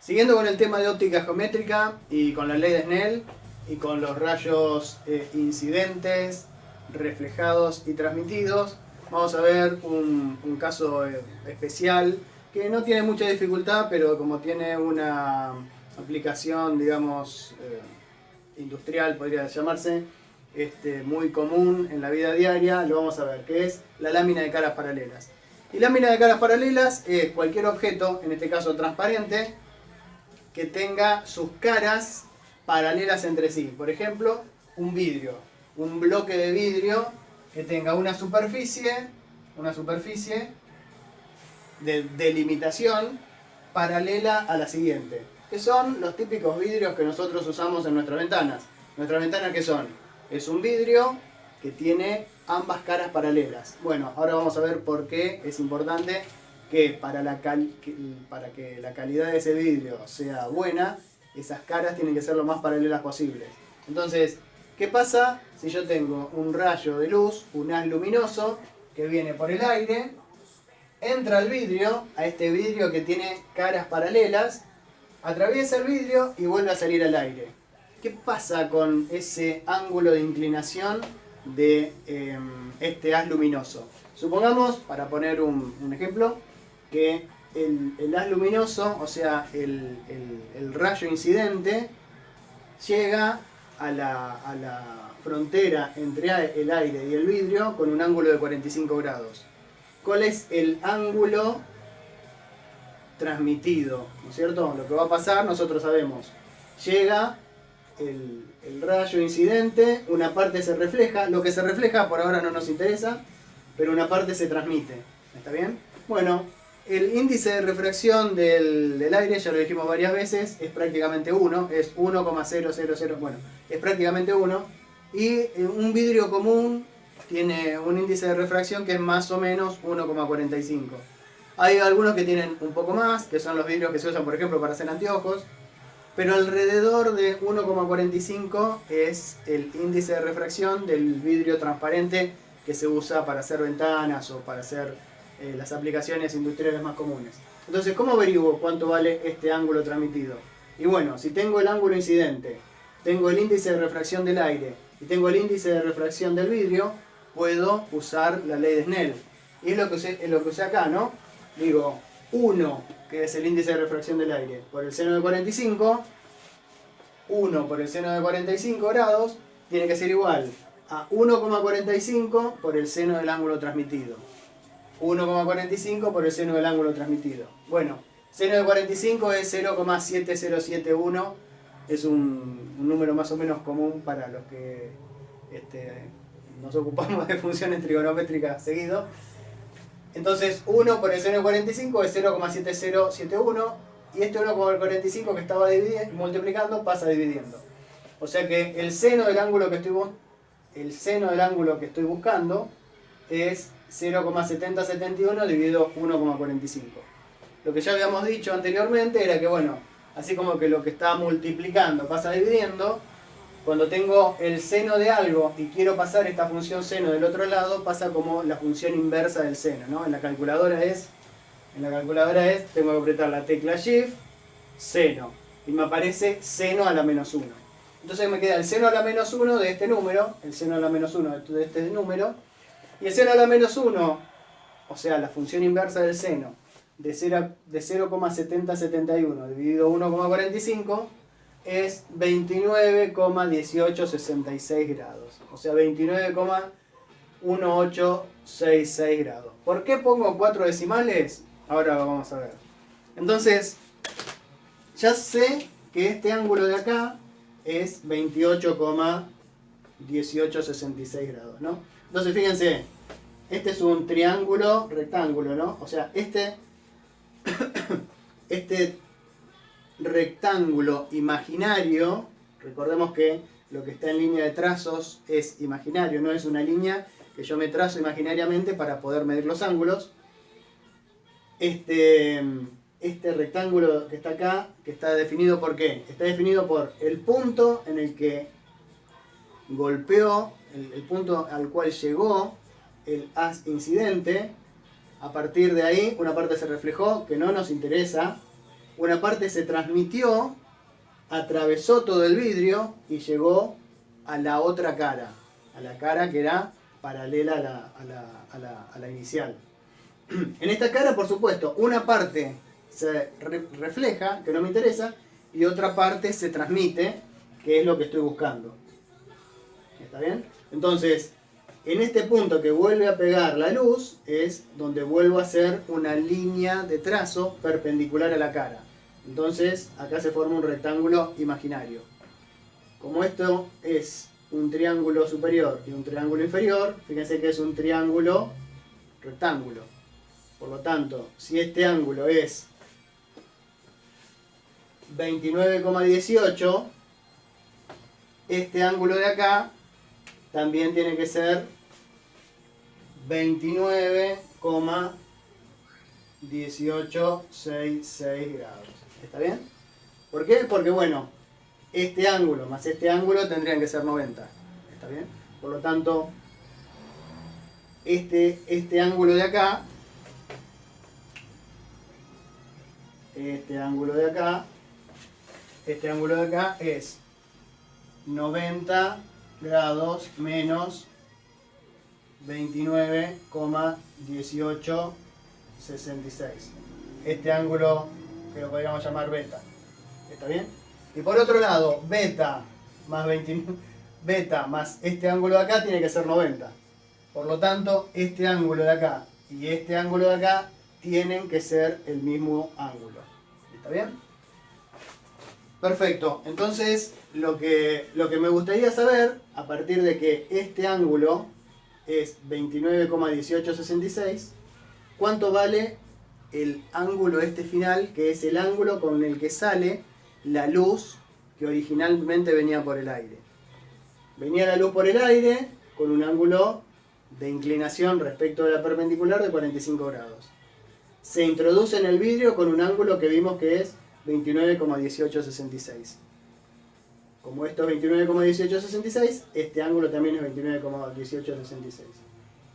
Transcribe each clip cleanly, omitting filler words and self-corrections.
Siguiendo con el tema de óptica geométrica y con la ley de Snell y con los rayos incidentes, reflejados y transmitidos, vamos a ver un caso especial que no tiene mucha dificultad, pero como tiene una aplicación, digamos, industrial, podría llamarse, muy común en la vida diaria, lo vamos a ver, que es la lámina de caras paralelas. Y lámina de caras paralelas es cualquier objeto, en este caso transparente, que tenga sus caras paralelas entre sí. Por ejemplo, un vidrio, un bloque de vidrio que tenga una superficie de delimitación paralela a la siguiente, que son los típicos vidrios que nosotros usamos en nuestras ventanas. ¿Nuestras ventanas qué son? Es un vidrio que tiene ambas caras paralelas. Bueno, ahora vamos a ver por qué es importante que para que la calidad de ese vidrio sea buena, esas caras tienen que ser lo más paralelas posibles. Entonces, ¿qué pasa si yo tengo un rayo de luz, un haz luminoso, que viene por el aire, entra al vidrio, a este vidrio que tiene caras paralelas, atraviesa el vidrio y vuelve a salir al aire? ¿Qué pasa con ese ángulo de inclinación de este haz luminoso? Supongamos, para poner un ejemplo, que el haz luminoso, o sea, el rayo incidente, llega a la frontera entre el aire y el vidrio con un ángulo de 45 grados. ¿Cuál es el ángulo transmitido? ¿No es cierto? Lo que va a pasar, nosotros sabemos. Llega el rayo incidente, una parte se refleja, lo que se refleja por ahora no nos interesa, pero una parte se transmite. ¿Está bien? Bueno, el índice de refracción del aire, ya lo dijimos varias veces, es prácticamente 1, es 1,000, bueno, es prácticamente 1, y un vidrio común tiene un índice de refracción que es más o menos 1,45. Hay algunos que tienen un poco más, que son los vidrios que se usan, por ejemplo, para hacer anteojos, pero alrededor de 1,45 es el índice de refracción del vidrio transparente que se usa para hacer ventanas o para hacer las aplicaciones industriales más comunes. Entonces, ¿cómo averiguo cuánto vale este ángulo transmitido? Y bueno, si tengo el ángulo incidente, tengo el índice de refracción del aire y tengo el índice de refracción del vidrio, puedo usar la ley de Snell. Y es lo que usé acá, ¿no? Digo, 1, que es el índice de refracción del aire, por el seno de 45, 1 por el seno de 45 grados, tiene que ser igual a 1,45 por el seno del ángulo transmitido. 1,45 por el seno del ángulo transmitido. Bueno, seno de 45 es 0,7071, es un número más o menos común para los que nos ocupamos de funciones trigonométricas seguido. Entonces 1 por el seno de 45 es 0,7071 y este 1,45 que estaba multiplicando pasa dividiendo. O sea que el seno del ángulo que estoy buscando es 0,7071 dividido 1,45. Lo que ya habíamos dicho anteriormente era que, bueno, así como que lo que está multiplicando pasa dividiendo, cuando tengo el seno de algo y quiero pasar esta función seno del otro lado, pasa como la función inversa del seno, ¿no? En la calculadora tengo que apretar la tecla Shift, seno, y me aparece seno a la menos 1. Entonces me queda el seno a la menos 1 de este número, el seno a la menos 1 de este número, y el seno a la menos 1, o sea, la función inversa del seno, de 0,7071 dividido 1,45, es 29,1866 grados. O sea, 29,1866 grados. ¿Por qué pongo 4 decimales? Ahora lo vamos a ver. Entonces, ya sé que este ángulo de acá es 28,1866 grados, ¿no? Entonces, fíjense, este es un triángulo rectángulo, ¿no? O sea, este rectángulo imaginario, recordemos que lo que está en línea de trazos es imaginario, no es una línea que yo me trazo imaginariamente para poder medir los ángulos. Este rectángulo que está acá, que está definido por ¿qué? Está definido por el punto en el que golpeó, el punto al cual llegó el haz incidente. A partir de ahí una parte se reflejó, que no nos interesa, una parte se transmitió, atravesó todo el vidrio y llegó a la otra cara, a la cara que era paralela a la inicial. En esta cara, por supuesto, una parte se refleja, que no me interesa, y otra parte se transmite, que es lo que estoy buscando. ¿Está bien? Entonces, en este punto que vuelve a pegar la luz, es donde vuelvo a hacer una línea de trazo perpendicular a la cara. Entonces, acá se forma un rectángulo imaginario. Como esto es un triángulo superior y un triángulo inferior, fíjense que es un triángulo rectángulo. Por lo tanto, si este ángulo es 29,18, este ángulo de acá también tiene que ser 29,1866 grados. ¿Está bien? ¿Por qué? Porque bueno, este ángulo más este ángulo tendrían que ser 90. ¿Está bien? Por lo tanto, este ángulo de acá, este ángulo de acá es 90 grados menos 29,1866. Este ángulo que lo podríamos llamar beta. ¿Está bien? Y por otro lado, beta más este ángulo de acá tiene que ser 90. Por lo tanto, este ángulo de acá y este ángulo de acá tienen que ser el mismo ángulo. ¿Está bien? Perfecto. Entonces, lo que me gustaría saber, a partir de que este ángulo es 29,1866, ¿cuánto vale el ángulo este final, que es el ángulo con el que sale la luz que originalmente venía por el aire? Venía la luz por el aire con un ángulo de inclinación respecto de la perpendicular de 45 grados. Se introduce en el vidrio con un ángulo que vimos que es 29,1866. Como esto es 29,1866, este ángulo también es 29,1866.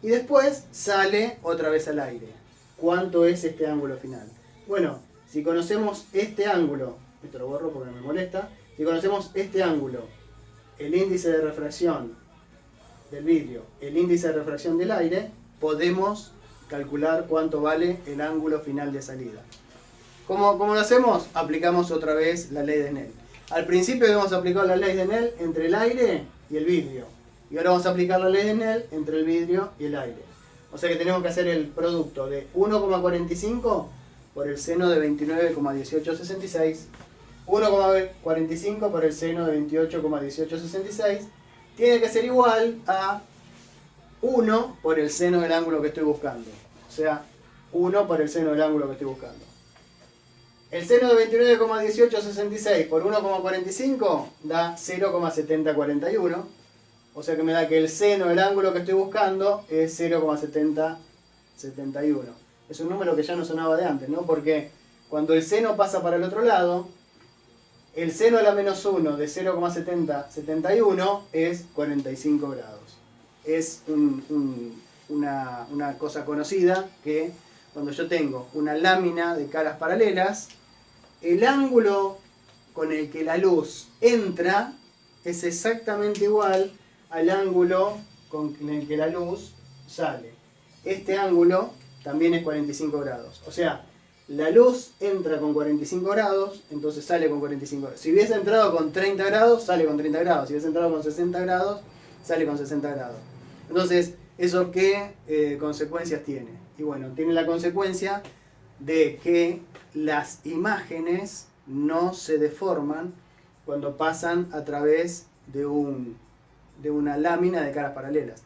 Y después sale otra vez al aire. ¿Cuánto es este ángulo final? Bueno, si conocemos este ángulo, esto lo borro porque me molesta, si conocemos este ángulo, el índice de refracción del vidrio, el índice de refracción del aire, podemos calcular cuánto vale el ángulo final de salida. ¿Cómo lo hacemos? Aplicamos otra vez la ley de Snell. Al principio hemos aplicado la ley de Snell entre el aire y el vidrio. Y ahora vamos a aplicar la ley de Snell entre el vidrio y el aire. O sea que tenemos que hacer el producto de 1,45 por el seno de 29,1866, 1,45 por el seno de 28,1866, tiene que ser igual a 1 por el seno del ángulo que estoy buscando. O sea, 1 por el seno del ángulo que estoy buscando. El seno de 29,1866 por 1,45 da 0,7041. O sea que me da que el seno del ángulo que estoy buscando es 0,7071. Es un número que ya no sonaba de antes, ¿no? Porque cuando el seno pasa para el otro lado, el seno a la menos 1 de 0,7071 es 45 grados. Es una cosa conocida que cuando yo tengo una lámina de caras paralelas, el ángulo con el que la luz entra es exactamente igual al ángulo con el que la luz sale. Este ángulo también es 45 grados. O sea, la luz entra con 45 grados, entonces sale con 45 grados. Si hubiese entrado con 30 grados, sale con 30 grados. Si hubiese entrado con 60 grados, sale con 60 grados. Entonces, ¿eso qué consecuencias tiene? Y bueno, tiene la consecuencia de que las imágenes no se deforman cuando pasan a través de una lámina de caras paralelas.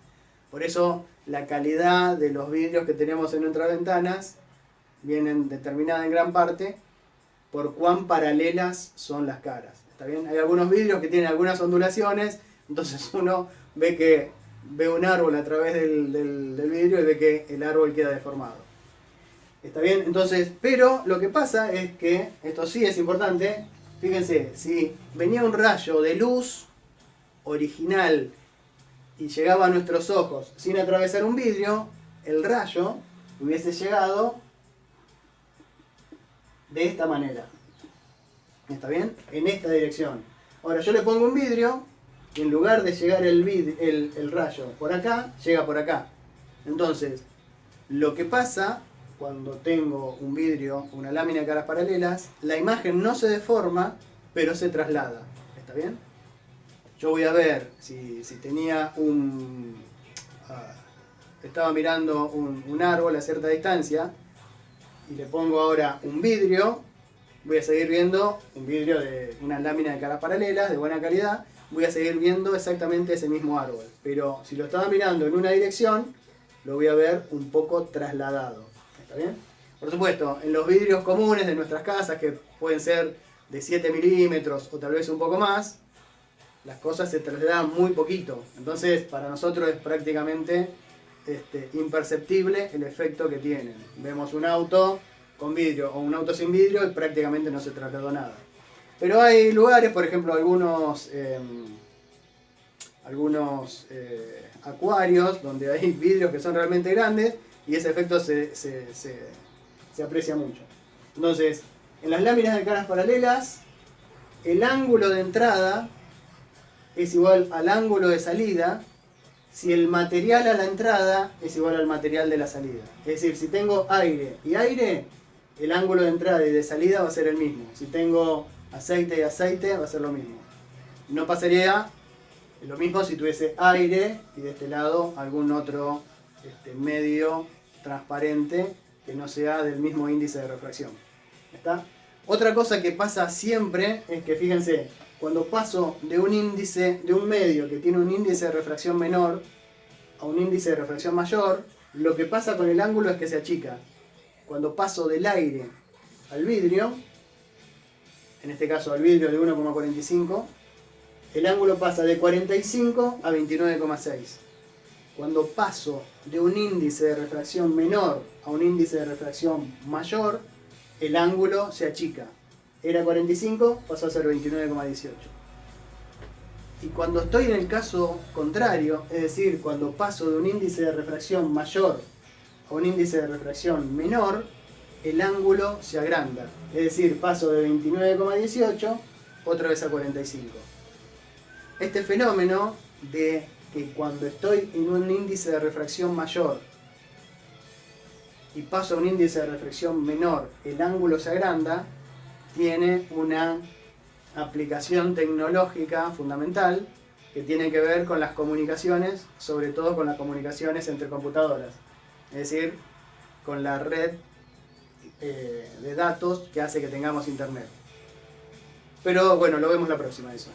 Por eso la calidad de los vidrios que tenemos en nuestras ventanas vienen determinada en gran parte por cuán paralelas son las caras. ¿Está bien? Hay algunos vidrios que tienen algunas ondulaciones, entonces uno ve un árbol a través del vidrio y ve que el árbol queda deformado. ¿Está bien? Entonces, pero lo que pasa es que, esto sí es importante, fíjense, si venía un rayo de luz original y llegaba a nuestros ojos sin atravesar un vidrio, el rayo hubiese llegado de esta manera. ¿Está bien? En esta dirección. Ahora yo le pongo un vidrio y en lugar de llegar el rayo por acá, llega por acá. Entonces, lo que pasa cuando tengo un vidrio, una lámina de caras paralelas, la imagen no se deforma, pero se traslada. ¿Está bien? Yo voy a ver si tenía estaba mirando un árbol a cierta distancia y le pongo ahora un vidrio, voy a seguir viendo un vidrio de una lámina de caras paralelas de buena calidad, voy a seguir viendo exactamente ese mismo árbol. Pero si lo estaba mirando en una dirección, lo voy a ver un poco trasladado. ¿Está bien? Por supuesto, en los vidrios comunes de nuestras casas, que pueden ser de 7 milímetros o tal vez un poco más, las cosas se trasladan muy poquito. Entonces, para nosotros es prácticamente imperceptible el efecto que tienen. Vemos un auto con vidrio o un auto sin vidrio y prácticamente no se trasladó nada. Pero hay lugares, por ejemplo, algunos acuarios donde hay vidrios que son realmente grandes y ese efecto se aprecia mucho. Entonces, en las láminas de caras paralelas, el ángulo de entrada es igual al ángulo de salida si el material a la entrada es igual al material de la salida. Es decir, si tengo aire y aire, el ángulo de entrada y de salida va a ser el mismo. Si tengo aceite y aceite, va a ser lo mismo. No pasaría lo mismo si tuviese aire y de este lado algún otro medio transparente que no sea del mismo índice de refracción. ¿Está? Otra cosa que pasa siempre es que, fíjense, cuando paso de un medio que tiene un índice de refracción menor a un índice de refracción mayor, lo que pasa con el ángulo es que se achica. Cuando paso del aire al vidrio, en este caso al vidrio de 1,45, el ángulo pasa de 45 a 29,6. Cuando paso de un índice de refracción menor a un índice de refracción mayor, el ángulo se achica. Era 45, pasó a ser 29,18. Y cuando estoy en el caso contrario, es decir, cuando paso de un índice de refracción mayor a un índice de refracción menor, el ángulo se agranda. Es decir, paso de 29,18 otra vez a 45. Este fenómeno de que cuando estoy en un índice de refracción mayor y paso a un índice de refracción menor, el ángulo se agranda, tiene una aplicación tecnológica fundamental que tiene que ver con las comunicaciones, sobre todo con las comunicaciones entre computadoras, es decir, con la red de datos que hace que tengamos internet. Pero bueno, lo vemos la próxima eso.